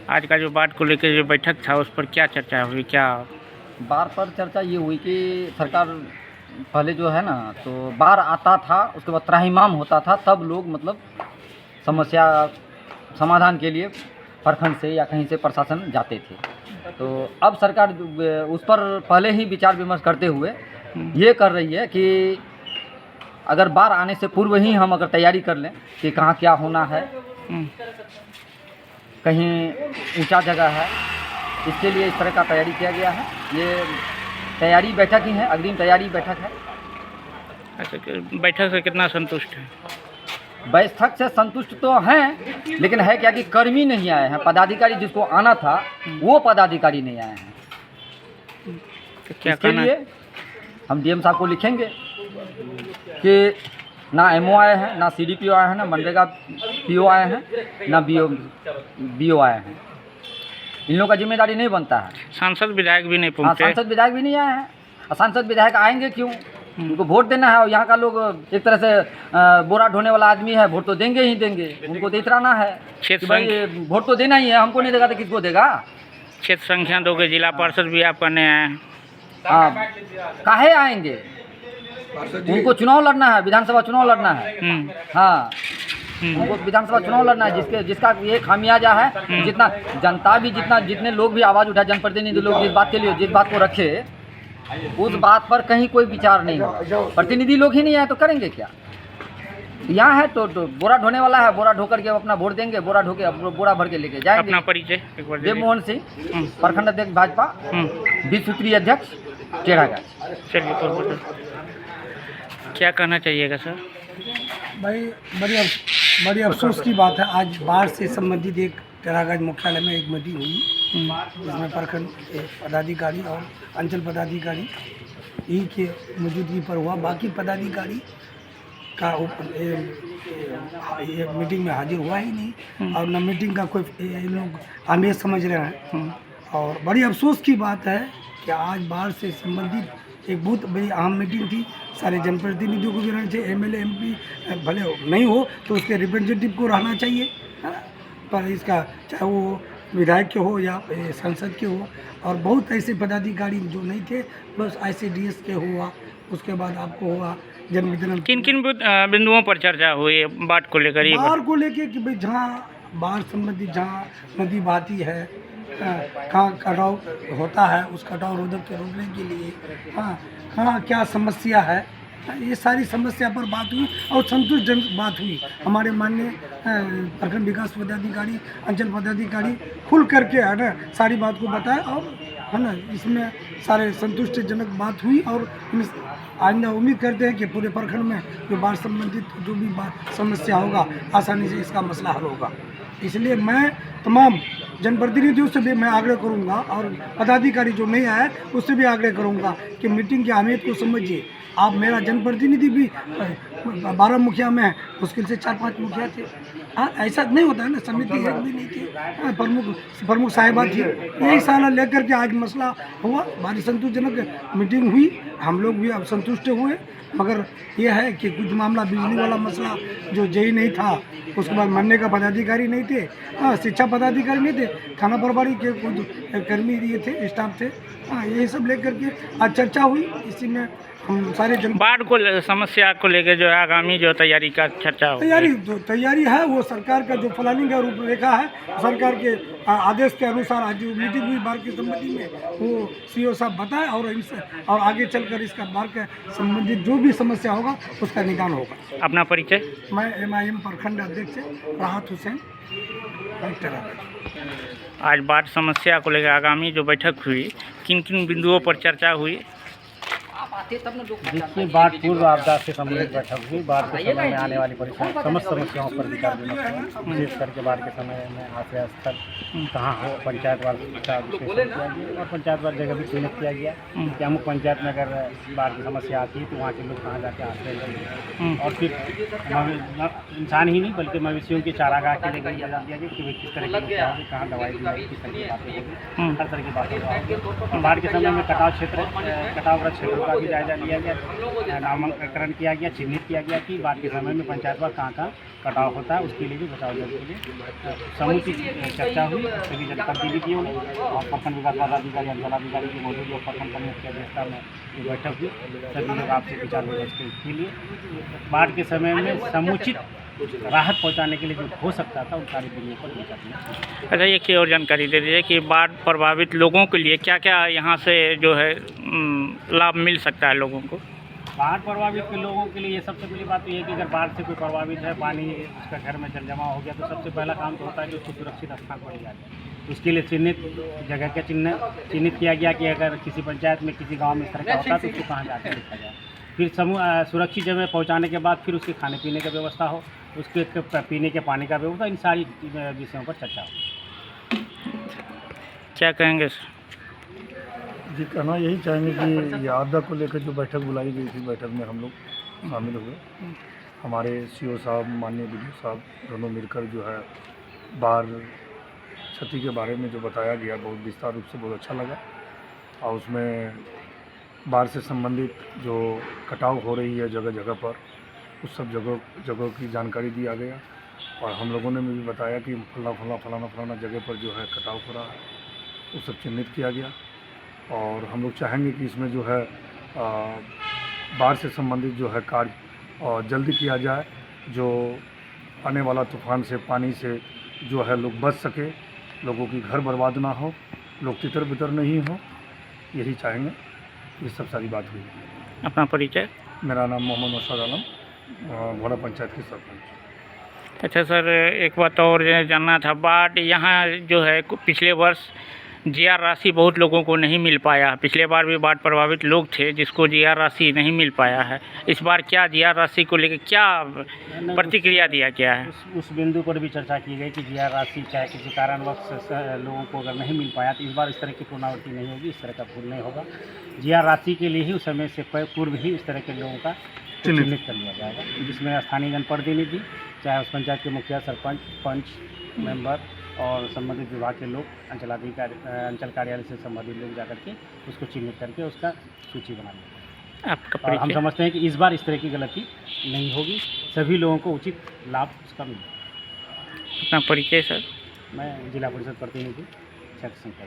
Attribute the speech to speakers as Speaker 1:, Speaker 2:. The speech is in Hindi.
Speaker 1: आज का जो बाढ़ को लेकर जो बैठक था उस पर क्या चर्चा हुई, क्या?
Speaker 2: बाढ़ पर चर्चा ये हुई कि सरकार पहले जो है ना, तो बाढ़ आता था, उसके बाद त्राहिमाम होता था, तब लोग मतलब समस्या समाधान के लिए प्रखंड से या कहीं से प्रशासन जाते थे। तो अब सरकार उस पर पहले ही विचार विमर्श करते हुए ये कर रही है कि अगर बाढ़ आने से पूर्व ही हम अगर तैयारी कर लें कि कहाँ क्या होना है, कहीं ऊंचा जगह है, इसके लिए इस तरह का तैयारी किया गया है। ये तैयारी बैठक ही है, अग्रिम तैयारी बैठक है।
Speaker 1: अच्छा, बैठक से कितना संतुष्ट है?
Speaker 2: बैठक से संतुष्ट तो हैं, लेकिन है क्या कि कर्मी नहीं आए हैं, पदाधिकारी जिसको आना था वो पदाधिकारी नहीं आए हैं।
Speaker 1: तो क्या
Speaker 2: इसके लिए हम डीएम साहब को लिखेंगे कि ना एमओ आए हैं, ना सीडीपीओ आए हैं, ना मनरेगा पीओ आए हैं, ना बीओ आए हैं। इन लोगों का जिम्मेदारी नहीं बनता है।
Speaker 1: सांसद विधायक भी नहीं
Speaker 2: हाँ,
Speaker 1: पहुँचे।
Speaker 2: सांसद विधायक भी नहीं आए हैं। और सांसद विधायक आएंगे क्यों? उनको वोट देना है, और यहाँ का लोग एक तरह से बोरा ढोने वाला आदमी है, वोट तो देंगे ही देंगे। उनको तो इतराना है कि भाई वोट तो देना ही है, हमको नहीं देगा तो किसको देगा।
Speaker 1: क्षेत्र संख्या 2 के जिला पार्षद भी आपका नया है।
Speaker 2: हाँ, काहे आएंगे? उनको चुनाव लड़ना है, विधानसभा चुनाव लड़ना है। हाँ, उनको विधानसभा चुनाव लड़ना है, जिसका ये खामियाजा है। जितना जनता भी, जितने लोग भी आवाज़ उठाए, जनप्रतिनिधि लोग जिस बात के लिए जिस बात को रखे, उस बात पर कहीं कोई विचार नहीं हो। प्रतिनिधि लोग ही नहीं आए तो करेंगे क्या? यहाँ है तो बोरा ढोने वाला है, बोरा ढो करके अपना वोट देंगे, बोरा ढो के बोरा भर के लेके जाएंगे।
Speaker 1: अपना परिचय एक बार
Speaker 2: देवमोहन सिंह, प्रखंड अध्यक्ष भाजपा, 20 सूत्रीय अध्यक्ष टेढ़ागढ़।
Speaker 1: चलिए, तो क्या कहना चाहिएगा सर?
Speaker 3: भाई बड़ी अफसोस की बात है, आज बाढ़ से संबंधित एक टेढ़ागढ़ मुख्यालय में एक मीटिंग हुई, जिसमें प्रखंड पदाधिकारी और अंचल पदाधिकारी ही के मौजूदगी पर हुआ। बाकी पदाधिकारी का ये मीटिंग में हाजिर हुआ ही नहीं, और न मीटिंग का कोई इन लोग अहमियत समझ रहे हैं। और बड़ी अफसोस की बात है कि आज बाढ़ से संबंधित एक बहुत बड़ी अहम मीटिंग थी। सारे जनप्रतिनिधियों को भी रहना चाहिए, एमएलए एमपी भले नहीं हो तो उसके रिप्रेजेंटेटिव को रहना चाहिए, है ना? पर इसका चाहे वो विधायक के हो या सांसद के हो, और बहुत ऐसे पदाधिकारी जो नहीं थे, बस ICDS के हुआ, उसके बाद आपको हुआ जन वितरण।
Speaker 1: किन किन बिंदुओं पर चर्चा हुई बाढ़ को लेकर?
Speaker 3: बाढ़ को लेके कि भाई जहाँ बाढ़ संबंधित, जहाँ नदी बहती है, कहाँ कटाव होता है, उस कटाव रोधक के रोकने के लिए कहाँ क्या समस्या है, ये सारी समस्या पर बात हुई और संतोषजनक बात हुई। हमारे माननीय प्रखंड विकास पदाधिकारी, अंचल पदाधिकारी खुल करके, है ना, सारी बात को बताया, और है ना, इसमें सारे संतुष्टिजनक बात हुई। और आइंदा उम्मीद करते हैं कि पूरे प्रखंड में जो बाढ़ संबंधित जो भी समस्या होगा, आसानी से इसका मसला हल होगा। इसलिए मैं तमाम जनप्रतिनिधियों से भी मैं आग्रह करूंगा, और पदाधिकारी जो नहीं आए उससे भी आग्रह करूंगा कि मीटिंग की अहमियत को समझिए। आप मेरा जनप्रतिनिधि भी 12 मुखिया में मुश्किल से 4-5 मुखिया थे। हाँ, ऐसा नहीं होता है ना, समिति एक भी नहीं थी, प्रमुख साहिबा थी। यही सारा लेकर के आज मसला हुआ, बड़ी संतोषजनक मीटिंग हुई। हम लोग भी अब संतुष्ट हुए, मगर यह है कि कुछ मामला बिजली वाला मसला जो जेई नहीं था, उसके बाद मरने का पदाधिकारी नहीं थे, शिक्षा पदाधिकारी नहीं थे, थाना प्रभारी के कुछ कर्मी ये थे, स्टाफ थे। यही सब लेकर के आज चर्चा हुई। इसी में हम सारे
Speaker 1: बाढ़ को समस्या को लेकर जो है आगामी जो तैयारी का चर्चा हो।
Speaker 3: तैयारी है, वो सरकार का जो प्लानिंग का रूपरेखा है, सरकार के आदेश के अनुसार आज जो मीटिंग हुई बाढ़ के संबंधी में, वो सीओ साहब बताए, और आगे चलकर इसका बाढ़ के संबंधित जो भी समस्या होगा उसका निदान होगा।
Speaker 1: अपना परिचय?
Speaker 3: मैं MIM प्रखंड अध्यक्ष राहत हुसैन।
Speaker 1: आज बाढ़ समस्या को लेकर आगामी जो बैठक हुई, किन किन बिंदुओं पर चर्चा हुई?
Speaker 4: देखिए, बाढ़ पूर्व आपदा से संबंधित बैठक हुई। बाढ़ के समय में आने वाली समस्त समस्याओं पर विचार विमर्श हुआ। विशेष करके बाढ़ के समय में आश्रय स्थल कहाँ हो, पंचायतवार का विश्लेषण किया गया, और पंचायतवार जगह भी चिन्हित किया गया कि अमुक पंचायत में अगर बाढ़ की समस्या आती है तो वहाँ के लोग कहाँ जाके आश्रय लेंगे। और फिर इंसान ही नहीं बल्कि मवेशियों के चारागाह के लिए बता दिया गया कि भाई किस तरह की समस्या होगी, कहाँ दवाई दी जाएगी, किस तरह की बातें होगी, हर तरह की बातें। बाढ़ के समय में कटावग्रस्त क्षेत्रों का भी जायजा लिया गया, नामांकन किया गया, चिन्हित किया गया कि बाद के समय में पंचायतवार कहाँ कहाँ कटाव होता है, उसके लिए भी बचाव जल के लिए समुचित चर्चा हुई। सभी जनप्रतिनिधियों ने और प्रखंड विकास पदाधिकारी, अंचलाधिकारी की मौजूदगी और प्रखंड कमिश्नर की अध्यक्षता में ये बैठक हुई। सभी लोग आपसे विचार विमर्श के लिए बाढ़ के समय में समुचित राहत पहुंचाने के लिए जो हो सकता था उन सारी बिंदुओं पर विचार किया।
Speaker 1: अच्छा, एक ही और जानकारी दे दीजिए कि बाढ़ प्रभावित लोगों के लिए क्या क्या यहाँ से जो है लाभ मिल सकता है लोगों को?
Speaker 4: बाढ़ प्रभावित के लोगों के लिए सबसे पहली बात तो ये है कि अगर बाढ़ से कोई प्रभावित है, पानी उसका घर में जल जमा हो गया, तो सबसे पहला काम तो होता है कि उसको सुरक्षित स्थान पर ले जाया जाए। उसके लिए चिन्हित जगह के चिन्हित किया गया कि अगर किसी पंचायत में किसी गांव में इस तरह का होता है तो उसको कहाँ जाकर लिखा जाए। फिर सुरक्षित जगह पहुँचाने के बाद फिर उसके खाने पीने की व्यवस्था हो, उसके पीने के पानी का व्यवस्था, इन सारी विषयों पर चर्चा हो।
Speaker 1: क्या कहेंगे सर?
Speaker 5: जी, कहना यही चाहेंगे कि ये आपदा को लेकर जो बैठक बुलाई गई थी, बैठक में हम लोग शामिल हुए। हमारे सीओ साहब, माननीय बीडीओ साहब दोनों मिलकर जो है बाढ़ क्षति के बारे में जो बताया गया बहुत विस्तार रूप से बहुत अच्छा लगा। और उसमें बाढ़ से संबंधित जो कटाव हो रही है जगह जगह पर, उस सब जगहों की जानकारी दिया गया। और हम लोगों ने भी बताया कि फलाना जगह पर जो है कटाव हो रहा है, वो सब चिन्हित किया गया। और हम लोग चाहेंगे कि इसमें जो है बाढ़ से संबंधित जो है कार्य जल्दी किया जाए, जो आने वाला तूफान से, पानी से जो है लोग बच सके, लोगों की घर बर्बाद ना हो, लोग तितर बितर नहीं हो, यही चाहेंगे। ये सब सारी बात हुई।
Speaker 1: अपना परिचय?
Speaker 5: मेरा नाम मोहम्मद मशहद आलम, घोड़ा पंचायत के सरपंच।
Speaker 1: अच्छा सर, एक बात और जानना था, बाढ़ यहाँ जो है पिछले वर्ष जीआर राशि बहुत लोगों को नहीं मिल पाया। पिछले बार भी बाढ़ प्रभावित लोग थे जिसको जीआर राशि नहीं मिल पाया है। इस बार क्या जीआर राशि को लेकर क्या प्रतिक्रिया दिया गया है?
Speaker 4: उस बिंदु पर भी चर्चा की गई कि जीआर राशि चाहे किसी कारणवश लोगों को अगर नहीं मिल पाया तो इस बार इस तरह की पुनरावृत्ति नहीं होगी, इस तरह का भूल नहीं होगा। जीआर राशि के लिए ही उस समय से पूर्व ही इस तरह के लोगों का चिन्हित कर लिया जाएगा, जिसमें स्थानीय जनप्रतिनिधि, चाहे उस पंचायत के मुखिया, सरपंच, पंच, मेंबर और संबंधित विभाग के लोग, अंचल कार्यालय से संबंधित लोग जाकर के उसको चिन्हित करके उसका सूची बना लेंगे।
Speaker 1: आपका
Speaker 4: और हम
Speaker 1: परिचय?
Speaker 4: समझते हैं कि इस बार इस तरह की गलती नहीं होगी, सभी लोगों को उचित लाभ उसका मिलेगा।
Speaker 1: अपना परिचय सर?
Speaker 4: मैं जिला परिषद प्रतिनिधि छत्र संख्या।